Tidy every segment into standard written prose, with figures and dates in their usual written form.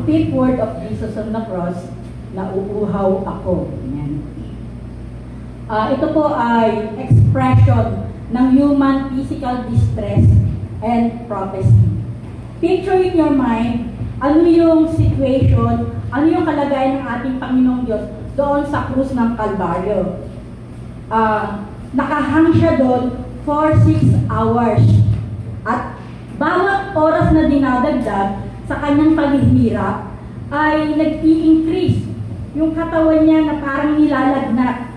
fifth word of Jesus on the cross, nauuhaw ako. Yan. Ito po ay expression ng human physical distress and prophecy. Picture in your mind, ano yung situation, ano yung kalagayan ng ating Panginoong Diyos doon sa krus ng Kalbaryo. Nakahang siya doon for 6 hours. At bawat oras na dinadagdag sa kanyang paghihirap ay nag-i-increase yung katawan niya na parang nilalagnat.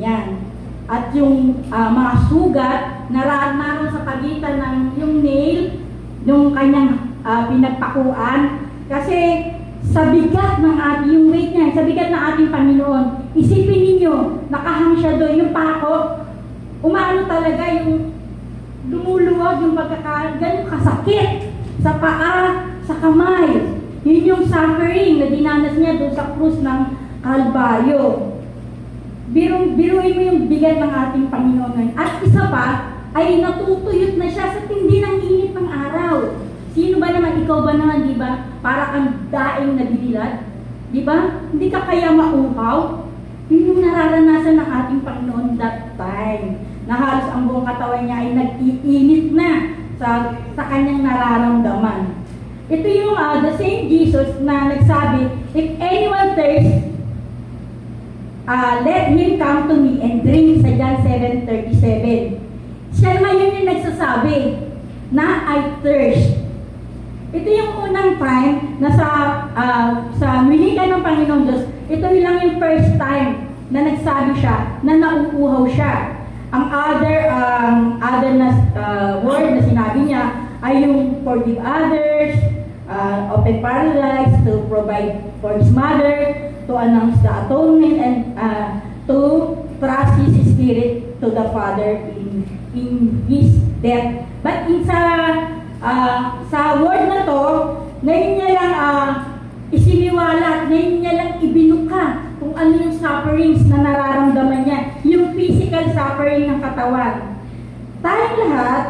Yan. At yung mga sugat na naroon sa pagitan ng yung nail, yung kanyang pinagpakuan. Kasi sa bigat ng yung weight niya, sa bigat ng ating Panginoon, isipin ninyo, nakahang siya doon, yung pako, umaano talaga yung lumuluwag yung ganun kasakit sa paa, sa kamay. Yun yung suffering na dinanas niya doon sa krus ng Kalbaryo. Biruin mo yung bigat ng ating Panginoon ngayon. At isa pa, ay natutuyot na siya sa tindi ng init ng araw. Sino ba naman, ikaw ba naman, di ba? Para kang daing nagdilad. Di ba? Hindi ka kaya mauhaw. Yun yung nararanasan ng ating Panginoon that time. Na halos ang buong katawan niya ay nag-iinit na sa kanyang nararamdaman. Ito yung the same Jesus na nagsabi, if anyone thirsts, let him come to me and drink sa John 7:37. Siya naman yun yung nagsasabi na I thirst. Ito yung unang time na sa wika ng Panginoong Diyos, ito lang yung first time na nagsabi siya na nauuhaw siya. Ang other na word na sinabi niya ay yung forgive others, open paradise, to provide for his mother, to announce the atonement, and to trust his spirit to the Father in his death. But sa word na to, ngayon niya lang isiniwalat, ngayon niya lang ibinuka kung ano yung sufferings na nararamdaman niya, yung physical suffering ng katawan. Tayong lahat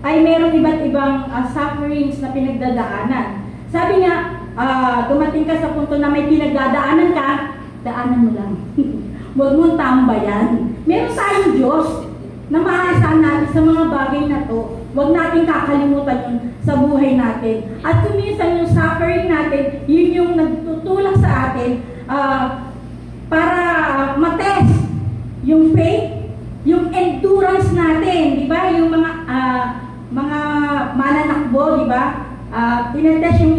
ay merong iba't ibang sufferings na pinagdadaanan. Sabi nga, dumating ka sa punto na may pinagdadaanan ka, daanan mo lang. Huwag mong tambayan. Meron tayong Diyos na maaasahan natin sa mga bagay na to. Huwag natin kakalimutan yun sa buhay natin. At kuminsan yung suffering natin, yun yung nagtutulak sa atin para matest yung faith, yung endurance natin, di ba? Yung mga mananakbo, di ba? Tinetest yung